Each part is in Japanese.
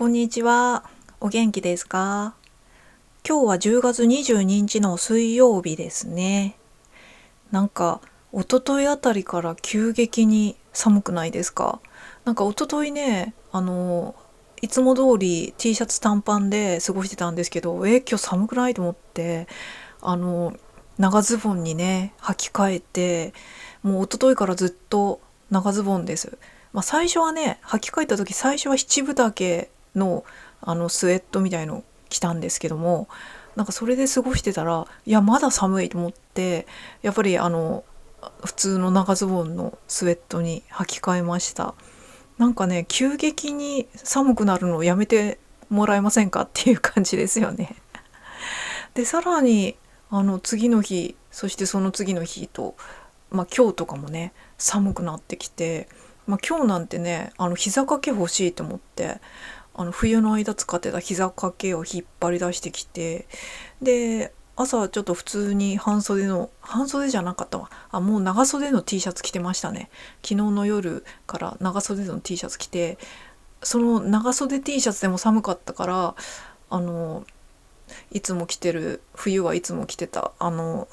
こんにちは。お元気ですか？今日は10月22日の水曜日ですね。なんか、一昨日あたりから急激に寒くないですか？一昨日ね、いつも通り T シャツ短パンで過ごしてたんですけど、今日寒くないと思って、あの、長ズボンにね、履き替えて、もう一昨日からずっと長ズボンです。最初はね、履き替えた時、最初は七分丈の、スウェットみたいの着たんですけども、それで過ごしてたら、いや、まだ寒いと思って、やっぱり普通の長ズボンのスウェットに履き替えました。急激に寒くなるのをやめてもらえませんかっていう感じですよね。で、さらに、次の日、そしてその次の日と、今日とかもね、寒くなってきて、今日なんてね、膝掛け欲しいと思って、冬の間使ってた膝掛けを引っ張り出してきて、で、朝はちょっと普通に半袖じゃなかったわ。もう長袖の T シャツ着てましたね。昨日の夜から長袖の T シャツ着て、その長袖 T シャツでも寒かったから、あの、いつも着てる、冬はいつも着てた、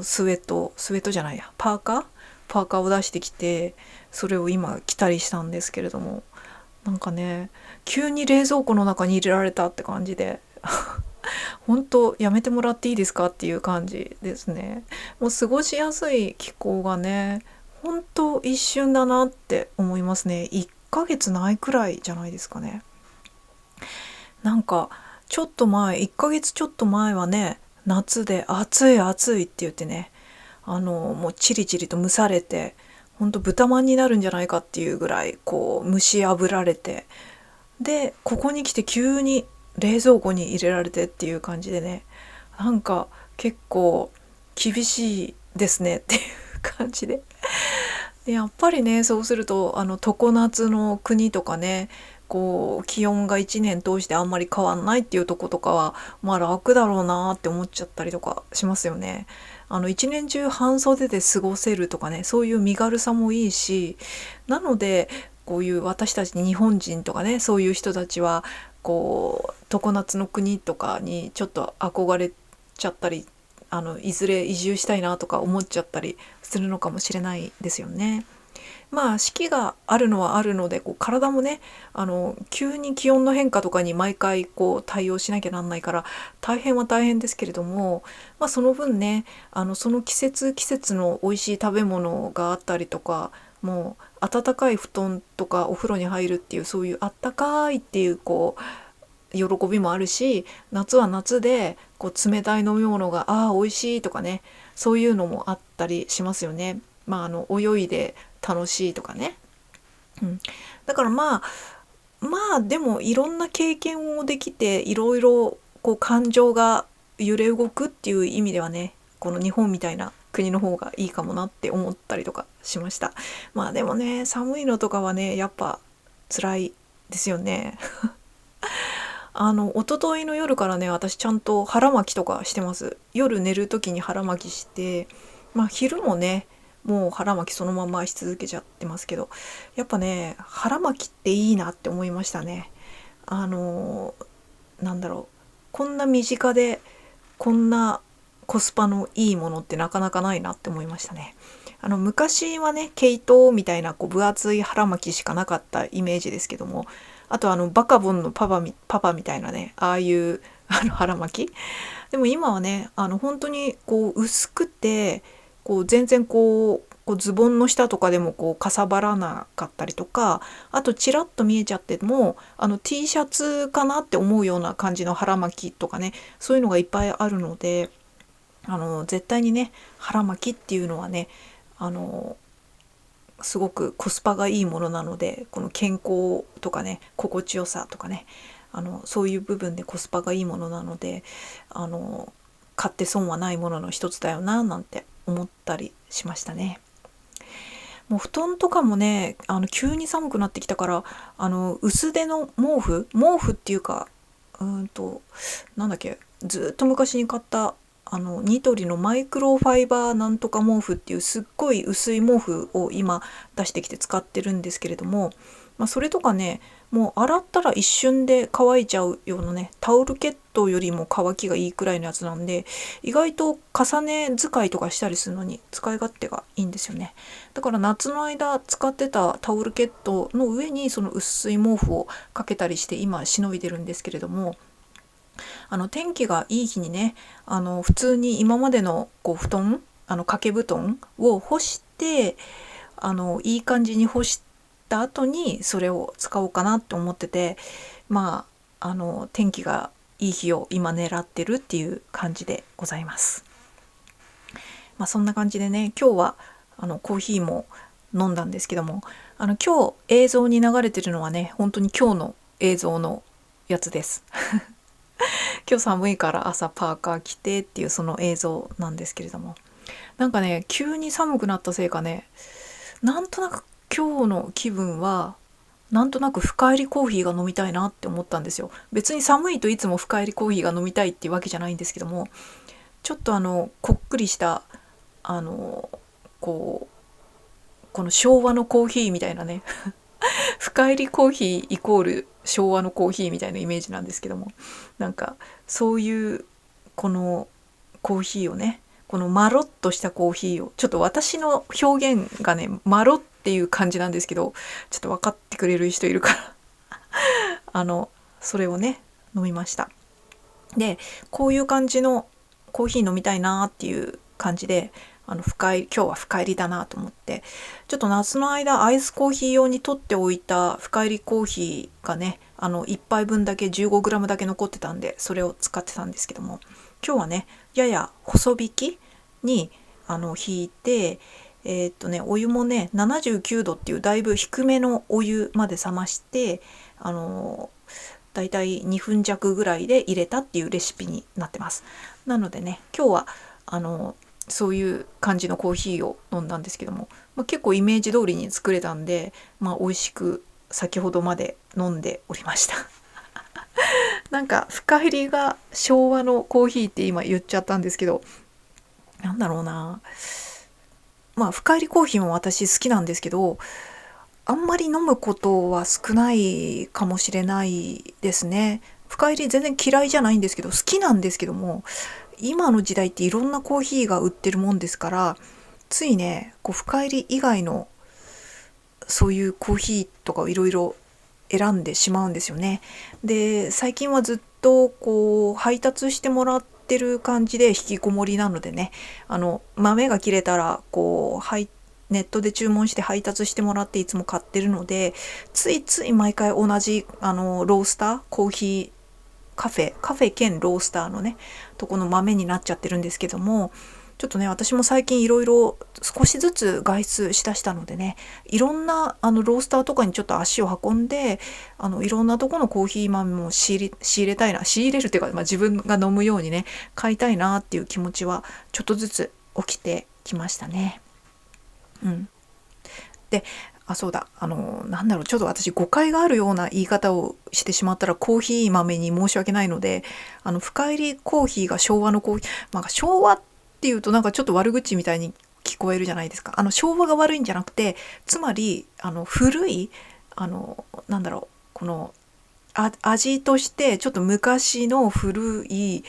スウェットじゃないや、パーカーを出してきて、それを今着たりしたんですけれども、急に冷蔵庫の中に入れられたって感じで、本当やめてもらっていいですかっていう感じですね。もう過ごしやすい気候がね、本当一瞬だなって思いますね。1ヶ月ないくらいじゃないですかね。なんかちょっと前、1ヶ月ちょっと前はね、夏で暑い暑いって言ってね、もうチリチリと蒸されて、ほんと豚まんになるんじゃないかっていうぐらいこう蒸し炙られて、でここに来て急に冷蔵庫に入れられてっていう感じでね、なんか結構厳しいですねっていう感じで。でやっぱりね、そうすると常夏の国とかね、こう気温が1年通してあんまり変わんないっていうとことかは、楽だろうなって思っちゃったりとかしますよね。一年中半袖で過ごせるとかね、そういう身軽さもいいし、なのでこういう私たち日本人とかね、そういう人たちはこう常夏の国とかにちょっと憧れちゃったり、いずれ移住したいなとか思っちゃったりするのかもしれないですよね。四季があるのはあるので、こう体もね、急に気温の変化とかに毎回こう対応しなきゃなんないから大変は大変ですけれども、その分ね、その季節季節の美味しい食べ物があったりとか、もう暖かい布団とかお風呂に入るっていう、そういうあったかいっていうこう喜びもあるし、夏は夏でこう冷たい飲み物が美味しいとかね、そういうのもあったりしますよね。泳いで楽しいとかね。うん、だからでもいろんな経験をできて、いろいろこう感情が揺れ動くっていう意味ではね、この日本みたいな国の方がいいかもなって思ったりとかしました。でもね、寒いのとかはね、やっぱ辛いですよね。一昨日の夜からね、私ちゃんと腹巻きとかしてます。夜寝る時に腹巻きして、昼もね、もう腹巻きそのままし続けちゃってますけど、やっぱね、腹巻きっていいなって思いましたね。あのなんだろう、こんな身近でこんなコスパのいいものってなかなかないなって思いましたね。昔はね、毛糸みたいなこう分厚い腹巻きしかなかったイメージですけども、あとバカボンのパパみたいなね、ああいう腹巻き。でも今はね、本当にこう薄くて、こう全然こうズボンの下とかでもこうかさばらなかったりとか、あとチラッと見えちゃってもT シャツかなって思うような感じの腹巻きとかね、そういうのがいっぱいあるので、絶対にね、腹巻きっていうのはね、あのすごくコスパがいいものなので、この健康とかね、心地よさとかね、そういう部分でコスパがいいものなので、あの買って損はないものの一つだよななんて思ったりしましたね。もう布団とかもね、急に寒くなってきたから、薄手の毛布っていうか、なんだっけ、ずっと昔に買ったニトリのマイクロファイバーなんとか毛布っていうすっごい薄い毛布を今出してきて使ってるんですけれども、それとかね、もう洗ったら一瞬で乾いちゃうようなね、タオルケットよりも乾きがいいくらいのやつなんで、意外と重ね使いとかしたりするのに使い勝手がいいんですよね。だから夏の間使ってたタオルケットの上にその薄い毛布をかけたりして今しのいでるんですけれども、天気がいい日にね、普通に今までの布団、掛け布団を干して、いい感じに干した後にそれを使おうかなって思ってて、天気がいい日を今狙ってるっていう感じでございます。そんな感じでね、今日はコーヒーも飲んだんですけども、今日映像に流れてるのはね、本当に今日の映像のやつです今日寒いから朝パーカー着てっていうその映像なんですけれども、なんかね、急に寒くなったせいかね、なんとなく今日の気分はなんとなく深入りコーヒーが飲みたいなって思ったんですよ。別に寒いといつも深入りコーヒーが飲みたいっていうわけじゃないんですけども、ちょっとこっくりしたこの昭和のコーヒーみたいなね深入りコーヒーイコール昭和のコーヒーみたいなイメージなんですけども、なんかそういうこのコーヒーをね、このマロッとしたコーヒーを、ちょっと私の表現がねマロっていう感じなんですけど、ちょっと分かってくれる人いるからそれをね飲みました。で、こういう感じのコーヒー飲みたいなっていう感じで、今日は深入りだなと思って、ちょっと夏の間アイスコーヒー用に取っておいた深入りコーヒーがね、1杯分だけ 15g だけ残ってたんで、それを使ってたんですけども、今日はねやや細引きに引いて、お湯もね79度っていうだいぶ低めのお湯まで冷まして、だいたい2分弱ぐらいで入れたっていうレシピになってます。なのでね、今日はそういう感じのコーヒーを飲んだんですけども、結構イメージ通りに作れたんで、美味しく先ほどまで飲んでおりましたなんか深入りが昭和のコーヒーって今言っちゃったんですけど、なんだろうな、深入りコーヒーも私好きなんですけど、あんまり飲むことは少ないかもしれないですね。深入り全然嫌いじゃないんですけど、好きなんですけども、今の時代っていろんなコーヒーが売ってるもんですから、ついね深入り以外のそういうコーヒーとかをいろいろ選んでしまうんですよね。で、最近はずっと配達してもらってる感じで引きこもりなのでね、豆が切れたらネットで注文して配達してもらっていつも買ってるので、ついつい毎回同じロースターコーヒーカフェ兼ロースターのねとこの豆になっちゃってるんですけども、ちょっとね私も最近いろいろ少しずつ外出しだしたのでね、いろんなロースターとかにちょっと足を運んで、いろんなとこのコーヒー豆も仕入れたいな、仕入れるっていうか、自分が飲むようにね買いたいなっていう気持ちはちょっとずつ起きてきましたね。で、そうだ、ちょっと私誤解があるような言い方をしてしまったらコーヒー豆に申し訳ないので、深入りコーヒーが昭和のコーヒー、昭和っていうとなんかちょっと悪口みたいに聞こえるじゃないですか。昭和が悪いんじゃなくて、つまり古いこの味としてちょっと昔の古い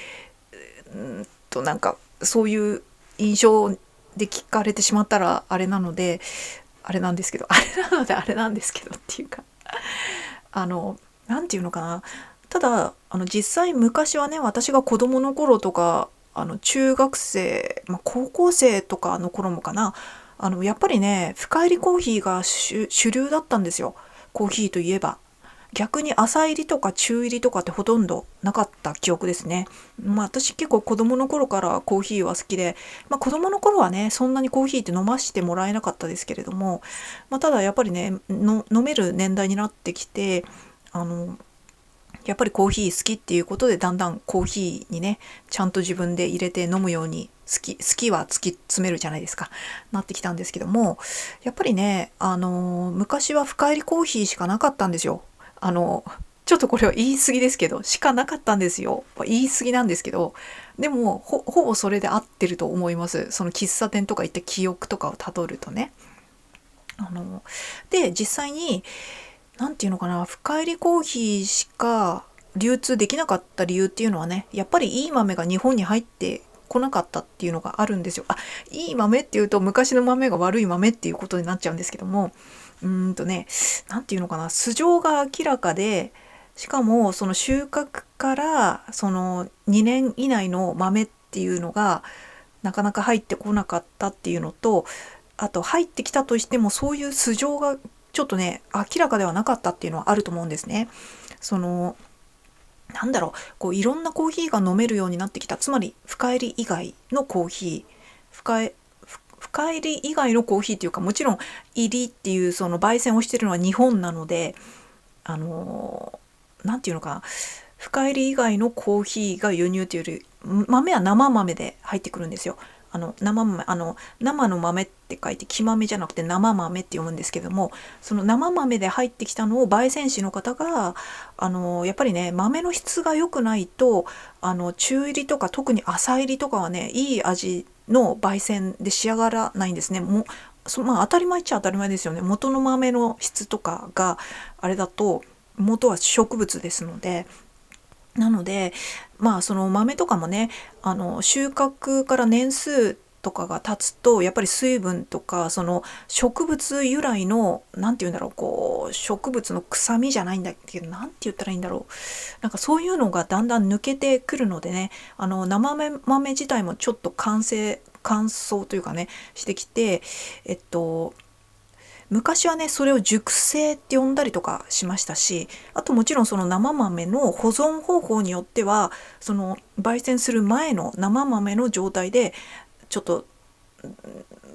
なんかそういう印象で聞かれてしまったらあれなので、あれなんですけどっていうかなんていうのかな。ただ実際昔はね、私が子供の頃とか中学生、高校生とかの頃もかな、やっぱりね深入りコーヒーが主流だったんですよ。コーヒーといえば逆に浅入りとか中入りとかってほとんどなかった記憶ですね。私結構子供の頃からコーヒーは好きで、子供の頃はねそんなにコーヒーって飲ましてもらえなかったですけれども、ただやっぱりね飲める年代になってきて、やっぱりコーヒー好きっていうことでだんだんコーヒーにねちゃんと自分で入れて飲むように好きは突き詰めるじゃないですか、なってきたんですけども、やっぱりね昔は深入りコーヒーしかなかったんですよ。ちょっとこれは言い過ぎですけど、しかなかったんですよ。言い過ぎなんですけど、でもほぼそれで合ってると思います。その喫茶店とか行った記憶とかをたどるとね。で実際になんていうのかな、深入りコーヒーしか流通できなかった理由っていうのはね、やっぱりいい豆が日本に入ってこなかったっていうのがあるんですよ。いい豆っていうと昔の豆が悪い豆っていうことになっちゃうんですけども、なんていうのかな、素性が明らかで、しかもその収穫からその2年以内の豆っていうのがなかなか入ってこなかったっていうのと、あと入ってきたとしてもそういう素性がちょっとね明らかではなかったっていうのはあると思うんですね。そのこういろんなコーヒーが飲めるようになってきた、つまり深入り以外のコーヒー、深入り以外のコーヒーっていうか、もちろん入りっていうその焙煎をしてるのは日本なので、なんていうのかな、深入り以外のコーヒーが輸入というより、豆は生豆で入ってくるんですよ。生の豆って書いて生豆じゃなくて生豆って読むんですけども、その生豆で入ってきたのを焙煎士の方がやっぱりね、豆の質が良くないと中入りとか特に浅入りとかはね、いい味の焙煎で仕上がらないんですね。当たり前っちゃ当たり前ですよね。元の豆の質とかがあれだと、元は植物ですので。なのでその豆とかもね、収穫から年数とかが経つと、やっぱり水分とかその植物由来のなんて言うんだろう、こう植物の臭みじゃないんだけど、なんて言ったらいいんだろう、なんかそういうのがだんだん抜けてくるのでね、生豆自体もちょっと乾燥というかねしてきて、昔はねそれを熟成って呼んだりとかしましたし、あともちろんその生豆の保存方法によっては、その焙煎する前の生豆の状態でちょっと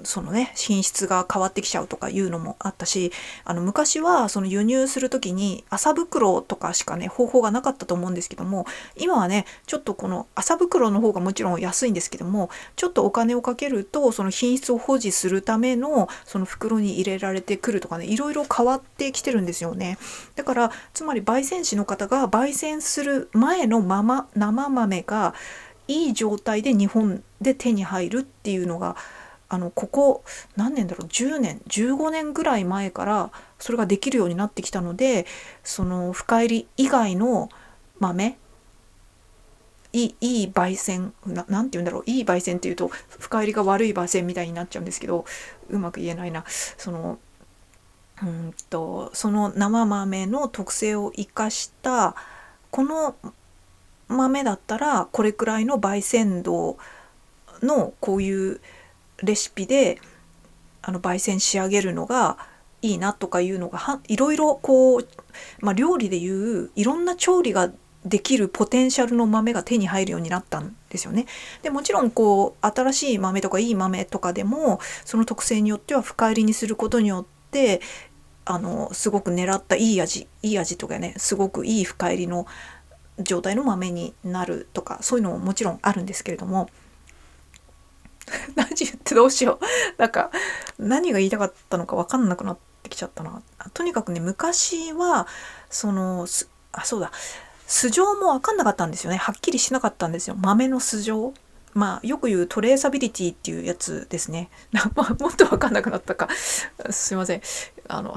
そのね品質が変わってきちゃうとかいうのもあったし、昔はその輸入する時に麻袋とかしかね方法がなかったと思うんですけども、今はねちょっとこの麻袋の方がもちろん安いんですけども、ちょっとお金をかけるとその品質を保持するためのその袋に入れられてくるとかね、いろいろ変わってきてるんですよね。だからつまり焙煎士の方が焙煎する前の生豆がいい状態で日本で手に入るっていうのがここ何年だろう、10年15年ぐらい前からそれができるようになってきたので、その深入り以外の豆、いい焙煎なんて言うんだろう、いい焙煎っていうと深入りが悪い焙煎みたいになっちゃうんですけど、うまく言えないな。その生豆の特性を生かしたこの豆だったらこれくらいの焙煎度のこういうレシピで焙煎仕上げるのがいいなとかいうのがいろいろこう、料理でいういろんな調理ができるポテンシャルの豆が手に入るようになったんですよね。でもちろんこう新しい豆とかいい豆とかでもその特性によっては深入りにすることによってすごく狙ったいい味とかね、すごくいい深入りの状態の豆になるとか、そういうのももちろんあるんですけれども何言ってどうしようなんか何が言いたかったのか分かんなくなってきちゃったな。とにかくね、昔はそうだ、素性も分かんなかったんですよね。はっきりしなかったんですよ、豆の素性。よく言うトレーサビリティっていうやつですね。もっと分かんなくなったかすいません、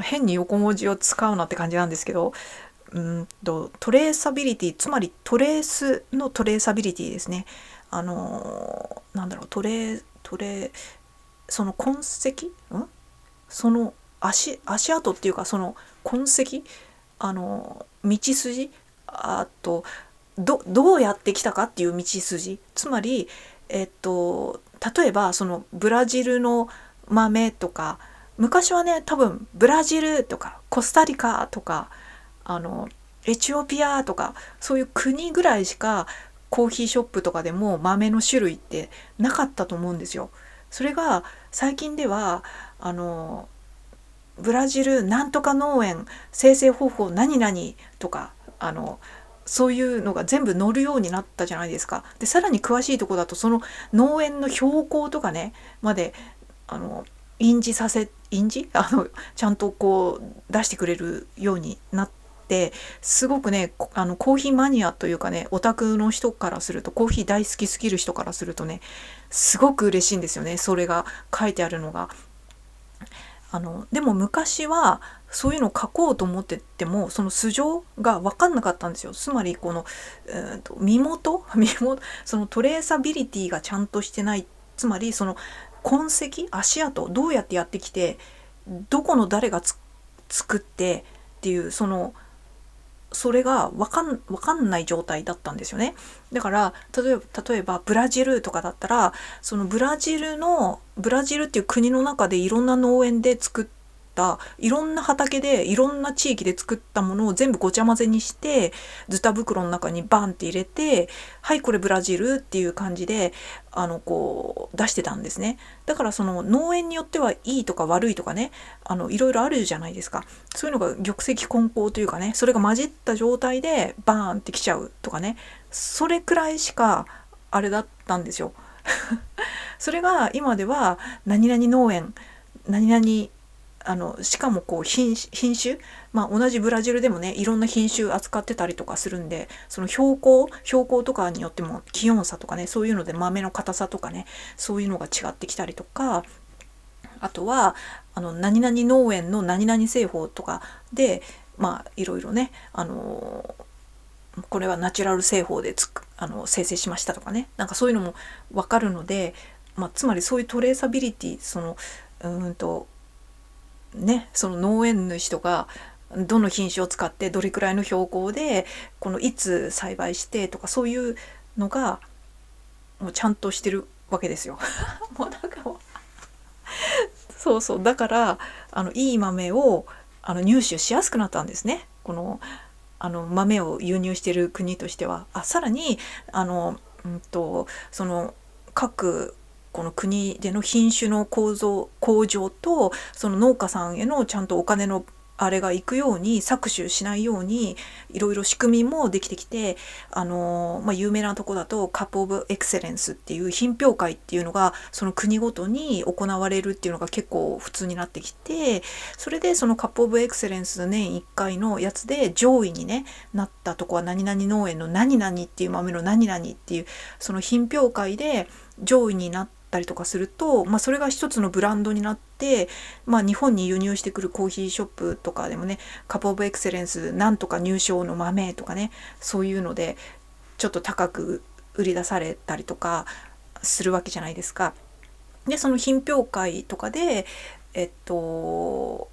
変に横文字を使うなって感じなんですけど、トレーサビリティ、つまりトレースのトレーサビリティですね。その痕跡、その足跡っていうか、その痕跡、道筋、あとどうやってきたかっていう道筋、つまり例えばそのブラジルの豆とか、昔はね多分ブラジルとかコスタリカとかエチオピアとかそういう国ぐらいしかコーヒーショップとかでも豆の種類ってなかったと思うんですよ。それが最近ではブラジルなんとか農園生成方法何々とかそういうのが全部載るようになったじゃないですか。でさらに詳しいところだとその農園の標高とかねまで印字ちゃんとこう出してくれるようになって、すごくねコーヒーマニアというかね、オタクの人からすると、コーヒー大好きすぎる人からするとね、すごく嬉しいんですよね、それが書いてあるのが。でも昔はそういうのを書こうと思っててもその素性が分かんなかったんですよ。つまりこの、身元そのトレーサビリティがちゃんとしてない、つまりその痕跡、足跡、どうやってやってきてどこの誰が作ってっていうそれが分かんない状態だったんですよね。だから例えばブラジルとかだったら、そのブラジルっていう国の中でいろんな農園で作ったいろんな畑でいろんな地域で作ったものを全部ごちゃ混ぜにしてズタ袋の中にバンって入れて、はいこれブラジルっていう感じでこう出してたんですね。だからその農園によってはいいとか悪いとかね、いろいろあるじゃないですか。そういうのが玉石混交というかね、それが混じった状態でバーンってきちゃうとかね、それくらいしかあれだったんですよ。それが今では何々農園、何々しかもこう品種、同じブラジルでもねいろんな品種扱ってたりとかするんで、その標高とかによっても気温差とかね、そういうので豆の硬さとかね、そういうのが違ってきたりとか、あとは何々農園の何々製法とかでいろいろね、これはナチュラル製法で生成しましたとかね、なんかそういうのも分かるので、つまりそういうトレーサビリティ、その農園主とかどの品種を使ってどれくらいの標高でいつ栽培してとか、そういうのがもうちゃんとしてるわけですよ。もうなんかもうそうだからいい豆を入手しやすくなったんですね。豆を輸入している国としては。さらにその各この国での品種の向上とその農家さんへのちゃんとお金のあれが行くように搾取しないようにいろいろ仕組みもできてきて、有名なとこだとカップオブエクセレンスっていう品評会っていうのがその国ごとに行われるっていうのが結構普通になってきて、それでそのカップオブエクセレンス年1回のやつで上位にねなったとこは何々農園の何々っていう豆の何々っていうその品評会で上位になったりとかすると、それが一つのブランドになって、日本に輸入してくるコーヒーショップとかでもね、カップオブエクセレンスなんとか入賞の豆とかね、そういうのでちょっと高く売り出されたりとかするわけじゃないですか。でその品評会とかで落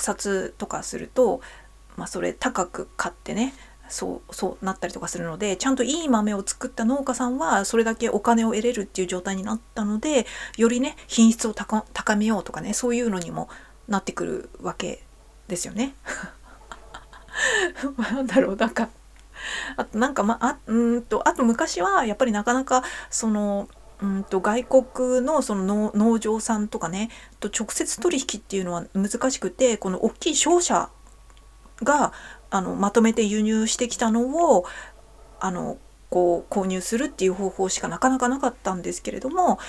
札とかすると、それ高く買ってね、そうなったりとかするので、ちゃんといい豆を作った農家さんはそれだけお金を得れるっていう状態になったので、よりね品質を高めようとかね、そういうのにもなってくるわけですよね。なんだろう、あとあと昔はやっぱりなかなか外国のその農場さんとかねと直接取引っていうのは難しくて、この大きい商社がまとめて輸入してきたのを購入するっていう方法しかなかなかなかったんですけれども、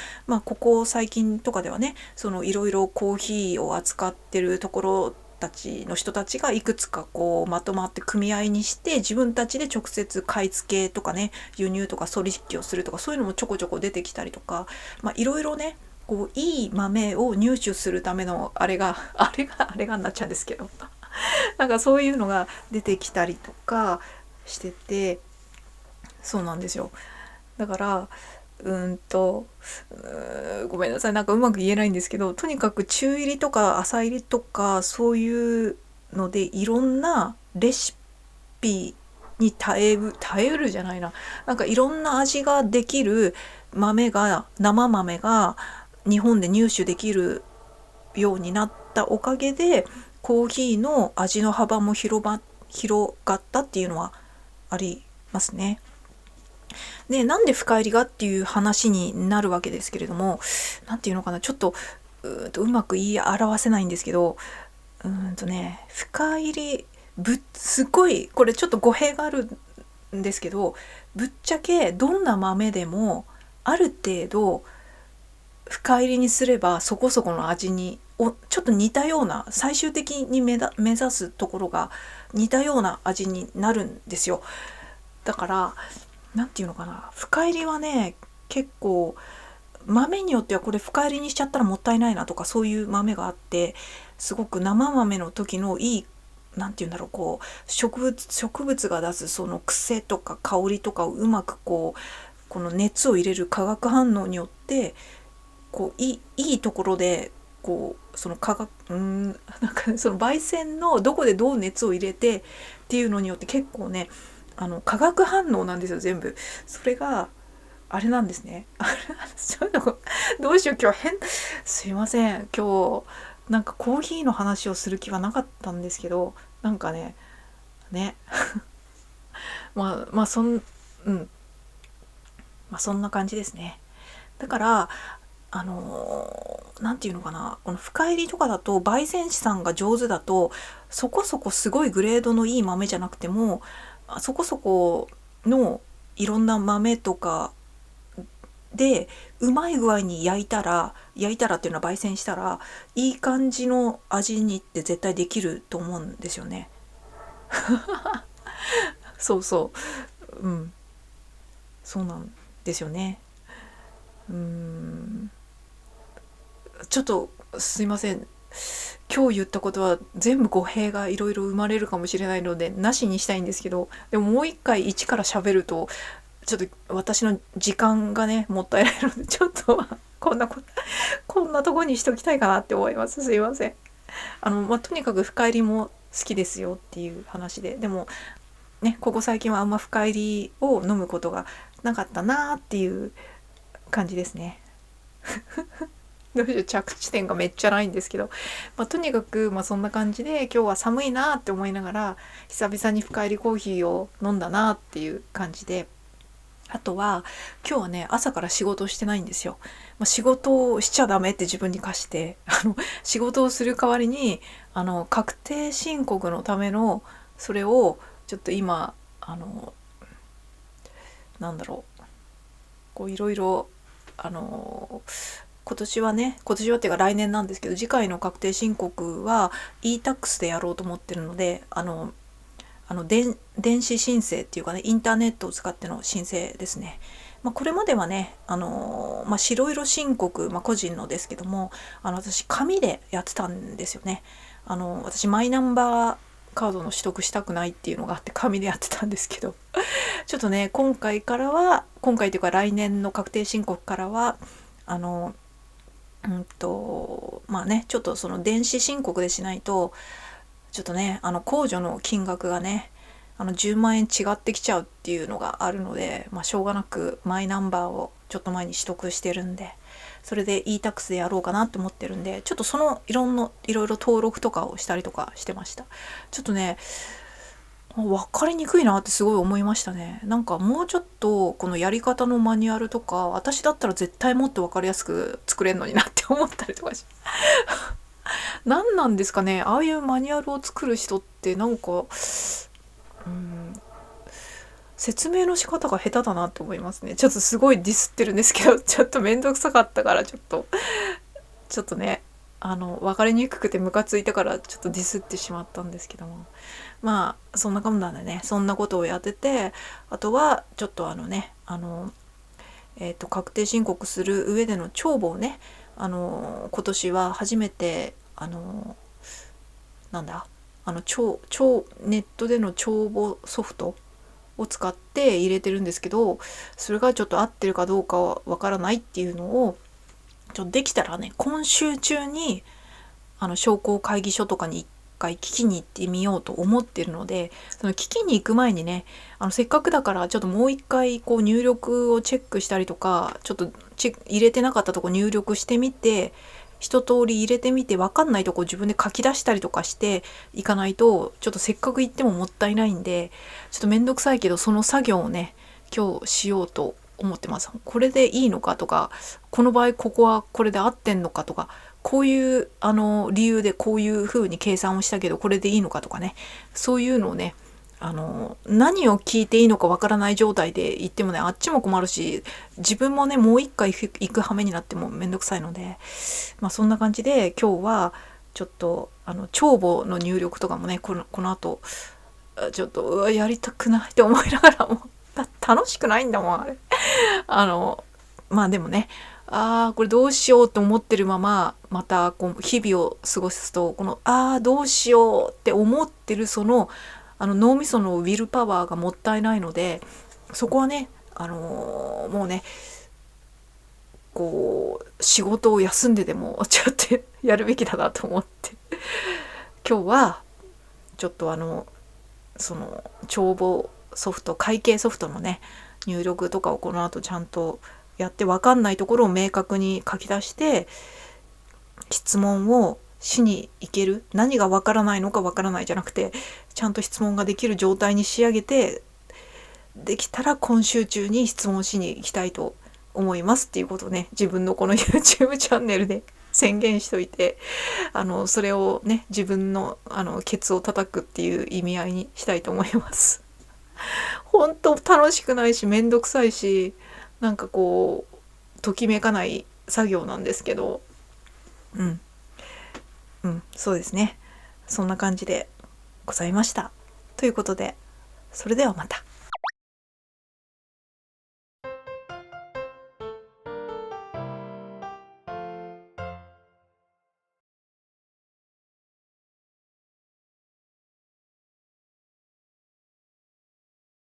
ここ最近とかではね、いろいろコーヒーを扱ってるところたちの人たちがいくつかまとまって組合にして自分たちで直接買い付けとかね、輸入とか取引をするとか、そういうのもちょこちょこ出てきたりとか、いろいろねいい豆を入手するためのあれがになっちゃうんですけどなんかそういうのが出てきたりとかしてて、そうなんですよ。だからごめんなさい、なんかうまく言えないんですけど、とにかく中入りとか浅入りとかそういうのでいろんなレシピに耐えうるじゃないな、なんかいろんな味ができる生豆が日本で入手できるようになったおかげでコーヒーの味の幅も広がったっていうのはありますね。で、なんで深入りがっていう話になるわけですけれども、なんていうのかな、ちょっとうまく言い表せないんですけど、深入りすごいこれちょっと語弊があるんですけど、ぶっちゃけどんな豆でもある程度深入りにすればそこそこの味にちょっと似たような、最終的に目指すところが似たような味になるんですよ。だからなんていうのかな、深入りはね結構豆によってはこれ深入りにしちゃったらもったいないなとか、そういう豆があって、すごく生豆の時のいい、なんていうんだろう、こう植物が出すその癖とか香りとかをうまくこの熱を入れる化学反応によっていいところでそのなんかその焙煎のどこでどう熱を入れてっていうのによって結構ね、化学反応なんですよ全部。それがあれなんですね。そういうのどうしよう今日すいません、今日なんかコーヒーの話をする気はなかったんですけど、なんかねまあうんまあそんな感じですね。だからなんていうのかな、この深入りとかだと焙煎師さんが上手だとそこそこすごいグレードのいい豆じゃなくてもそこそこのいろんな豆とかでうまい具合に焼いたらっていうのは焙煎したらいい感じの味にって絶対できると思うんですよね。そうそうなんですよね。うーんちょっとすいません、今日言ったことは全部語弊がいろいろ生まれるかもしれないのでなしにしたいんですけど、でももう一回一から喋るとちょっと私の時間がねもったいないので、ちょっとこんなとこにしときたいかなって思います。すいません。とにかく深入りも好きですよっていう話で、でもねここ最近はあんま深入りを飲むことがなかったなーっていう感じですね。どうしよう、着地点がめっちゃないんですけど、とにかく、そんな感じで今日は寒いなって思いながら久々に深入りコーヒーを飲んだなっていう感じで、あとは今日はね朝から仕事をしてないんですよ。仕事をしちゃダメって自分に課して仕事をする代わりに確定申告のためのそれをちょっと今なんだろう、いろいろ今年はっていうか来年なんですけど、次回の確定申告は e-tax でやろうと思ってるので、電子申請っていうかね、インターネットを使っての申請ですね。これまではね、白色申告、個人のですけども、私紙でやってたんですよね。私マイナンバーカードの取得したくないっていうのがあって紙でやってたんですけどちょっとね今回というか来年の確定申告からはちょっとその電子申告でしないとちょっとね控除の金額がね10万円違ってきちゃうっていうのがあるので、しょうがなくマイナンバーをちょっと前に取得してるんで、それで e-tax でやろうかなって思ってるんで、ちょっとそのいろいろ登録とかをしたりとかしてました。ちょっとね分かりにくいなってすごい思いましたね。なんかもうちょっとこのやり方のマニュアルとか私だったら絶対もっと分かりやすく作れるのになって思ったりとか何なんですかね、ああいうマニュアルを作る人ってなんか説明の仕方が下手だなって思いますね。ちょっとすごいディスってるんですけど、ちょっとめんどくさかったからちょっとね分かりにくくてムカついたからちょっとディスってしまったんですけども、そんな感じなんでね、そんなことをやってて、あとはちょっと確定申告する上での帳簿をね今年は初めてネットでの帳簿ソフトを使って入れてるんですけど、それがちょっと合ってるかどうかはわからないっていうのをちょっとできたらね今週中に商工会議所とかに一回聞きに行ってみようと思ってるので、その聞きに行く前にねせっかくだからちょっともう一回入力をチェックしたりとか、ちょっと入れてなかったとこ入力してみて一通り入れてみて分かんないとこ自分で書き出したりとかしていかないと、ちょっとせっかく行ってももったいないんで、ちょっとめんどくさいけどその作業をね今日しようと思ってます。これでいいのかとか、この場合ここはこれで合ってんのかとか、こういう理由でこういう風に計算をしたけどこれでいいのかとかね、そういうのをね何を聞いていいのかわからない状態で行ってもねあっちも困るし、自分もねもう一回行く羽目になってもめんどくさいので、そんな感じで今日はちょっと帳簿の入力とかもねこの後ちょっとやりたくないって思いながらも楽しくないんだもんあれでもねこれどうしようと思ってるまままたこう日々を過ごすと、このどうしようって思ってるその脳みそのウィルパワーがもったいないので、そこはね、もうね、こう仕事を休んででもちょっとやるべきだなと思って今日はちょっとその帳簿ソフト、会計ソフトのね入力とかをこの後ちゃんとやって、分かんないところを明確に書き出して質問をしに行ける、何が分からないのか分からないじゃなくて、ちゃんと質問ができる状態に仕上げて、できたら今週中に質問しに行きたいと思いますっていうことをね、自分のこの YouTube チャンネルで宣言しといて、それをね自分のケツを叩くっていう意味合いにしたいと思います。本当楽しくないしめんどくさいし、なんかこうときめかない作業なんですけど、そうですね、そんな感じでございました。ということで、それではまた。